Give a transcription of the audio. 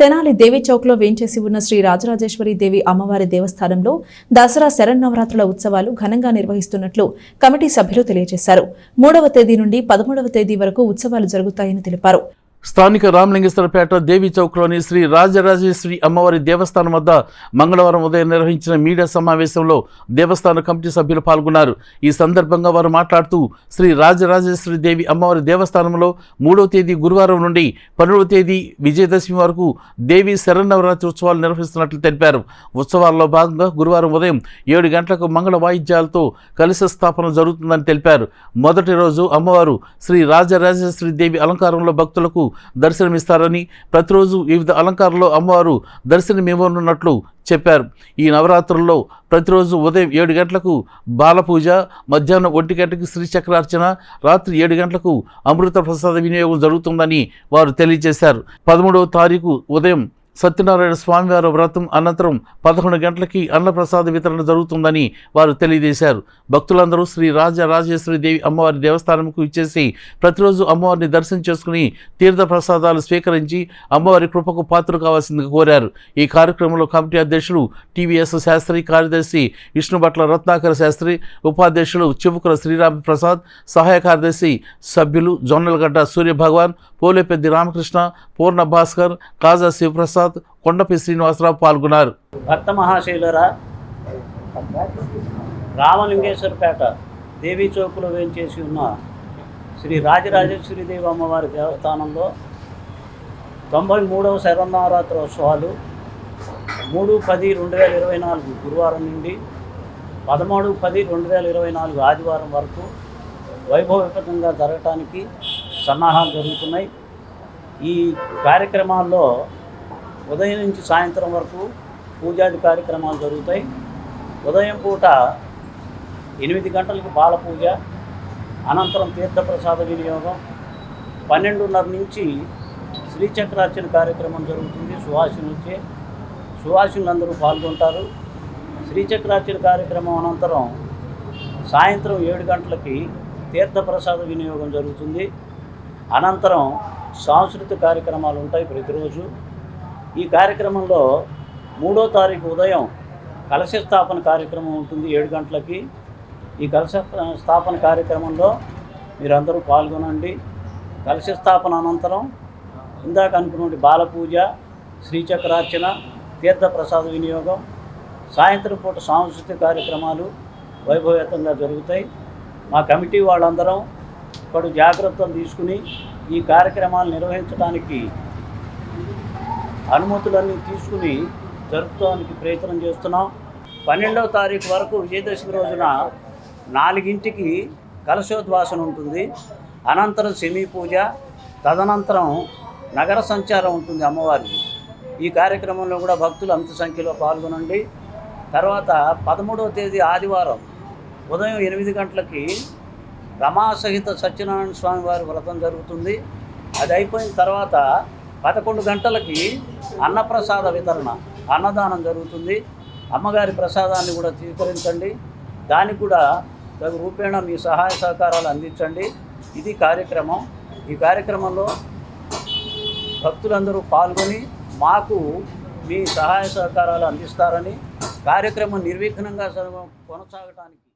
తెనాలి దేవి చౌక్లో వేంచేసి ఉన్న శ్రీ రాజరాజేశ్వరి దేవి అమ్మవారి దేవస్థానంలో దసరా శరన్నవరాత్రుల ఉత్సవాలు ఘనంగా నిర్వహిస్తున్నట్లు కమిటీ సభ్యులు తెలియజేశారు. 3వ తేదీ నుండి 13వ తేదీ వరకు ఉత్సవాలు జరుగుతాయని తెలిపారు. స్థానిక రామలింగేశ్వరపేట దేవి చౌక్లోని శ్రీ రాజరాజేశ్వరి అమ్మవారి దేవస్థానం వద్ద మంగళవారం ఉదయం నిర్వహించిన మీడియా సమావేశంలో దేవస్థాన కమిటీ సభ్యులు పాల్గొన్నారు. ఈ సందర్భంగా వారు మాట్లాడుతూ శ్రీ రాజరాజేశ్వరి దేవి అమ్మవారి దేవస్థానంలో 3వ తేదీ గురువారం నుండి 12వ తేదీ విజయదశమి వరకు దేవి శరన్నవరాత్రి ఉత్సవాలు నిర్వహిస్తున్నట్లు తెలిపారు. ఉత్సవాల్లో భాగంగా గురువారం ఉదయం 7 గంటలకు మంగళ వాయిద్యాలతో కలశ స్థాపన జరుగుతుందని తెలిపారు. మొదటి రోజు అమ్మవారు శ్రీ రాజరాజేశ్వరి దేవి అలంకారంలో భక్తులకు దర్శనమిస్తారని, ప్రతిరోజు వివిధ అలంకారంలో అమ్మవారు దర్శనమివ్వనున్నట్లు చెప్పారు. ఈ నవరాత్రుల్లో ప్రతిరోజు ఉదయం 7 గంటలకు బాలపూజ, మధ్యాహ్నం 1 గంటకు శ్రీచక్రార్చన, రాత్రి 7 గంటలకు అమృత ప్రసాద వినియోగం జరుగుతుందని వారు తెలియజేశారు. 13వ తారీఖు ఉదయం సత్యనారాయణ స్వామివారి వ్రతం అనంతరం 11 గంటలకి అన్నప్రసాద వితరణ జరుగుతుందని వారు తెలియజేశారు. భక్తులందరూ శ్రీ రాజరాజేశ్వరి దేవి అమ్మవారి దేవస్థానంకు ఇచ్చేసి ప్రతిరోజు అమ్మవారిని దర్శనం చేసుకుని తీర్థ ప్రసాదాలు స్వీకరించి అమ్మవారి కృపకు పాత్రలు కావాల్సిందిగా కోరారు. ఈ కార్యక్రమంలో కమిటీ అధ్యక్షులు టీవీఎస్ శాస్త్రి, కార్యదర్శి విష్ణుభట్ల రత్నాకర శాస్త్రి, ఉపాధ్యక్షులు చివుకుల శ్రీరామ ప్రసాద్, సహాయ కార్యదర్శి సభ్యులు జొన్నలగడ్డ సూర్యభగవాన్, పోలేపెద్ది రామకృష్ణ, పూర్ణ భాస్కర్, కాజా శివప్రసాద్, కొండపి శ్రీనివాసరావు పాల్గొన్నారు. భక్త మహాశైలరా, రామలింగేశ్వరపేట దేవీ చౌక్లో వేంచేసి ఉన్న శ్రీ రాజరాజేశ్వరి దేవి అమ్మవారి దేవస్థానంలో 93వ శరన్నవరాత్రోత్సవాలు 3/10/2024 గురువారం నుండి 13/10/2024 ఆదివారం వరకు వైభవపేతంగా జరగటానికి సన్నాహాలు జరుగుతున్నాయి. ఈ కార్యక్రమాల్లో ఉదయం నుంచి సాయంత్రం వరకు పూజాది కార్యక్రమాలు జరుగుతాయి. ఉదయం పూట 8 గంటలకు బాలపూజ, అనంతరం తీర్థప్రసాద వినియోగం, 12:30 నుంచి శ్రీచక్రార్చన కార్యక్రమం జరుగుతుంది. సువాసినులందరూ పాల్గొంటారు. శ్రీచక్రార్చన కార్యక్రమం అనంతరం సాయంత్రం 7 గంటలకి తీర్థప్రసాద వినియోగం జరుగుతుంది. అనంతరం సాంస్కృతిక కార్యక్రమాలు ఉంటాయి ప్రతిరోజు. ఈ కార్యక్రమంలో 3వ తారీఖు ఉదయం కలశ స్థాపన కార్యక్రమం ఉంటుంది 7 గంటలకి. ఈ కలశ స్థాపన కార్యక్రమంలో మీరందరూ పాల్గొనండి. కలశ స్థాపన అనంతరం ఇందాక అనుకున్నటువంటి బాలపూజ, శ్రీచక్రార్చన, తీర్థప్రసాద వినియోగం, సాయంత్రం పూట సాంస్కృతిక కార్యక్రమాలు వైభవేతంగా జరుగుతాయి. మా కమిటీ వాళ్ళందరం ఇప్పుడు జాగ్రత్తలు తీసుకుని ఈ కార్యక్రమాలు నిర్వహించడానికి అనుమతులన్నీ తీసుకుని జరుపుకోవడానికి ప్రయత్నం చేస్తున్నాం. 12వ తారీఖు వరకు విజయదశమి రోజున 4ంటికి కలశోద్వాసన ఉంటుంది. అనంతరం సెమీ పూజ, తదనంతరం నగర సంచారం ఉంటుంది అమ్మవారికి. ఈ కార్యక్రమంలో కూడా భక్తులు అంత సంఖ్యలో పాల్గొనండి. తర్వాత 13వ తేదీ ఆదివారం ఉదయం 8 గంటలకి రమాసహిత సత్యనారాయణ స్వామి వారి వ్రతం జరుగుతుంది. అది అయిపోయిన తర్వాత 11 గంటలకి అన్నప్రసాద వితరణ, అన్నదానం జరుగుతుంది. అమ్మగారి ప్రసాదాన్ని కూడా స్వీకరించండి. దానికి కూడా తగు రూపేణ మీ సహాయ సహకారాలు అందించండి. ఇది కార్యక్రమం. ఈ కార్యక్రమంలో భక్తులందరూ పాల్గొని మాకు మీ సహాయ సహకారాలు అందిస్తారని, కార్యక్రమం నిర్విఘ్నంగా కొనసాగటానికి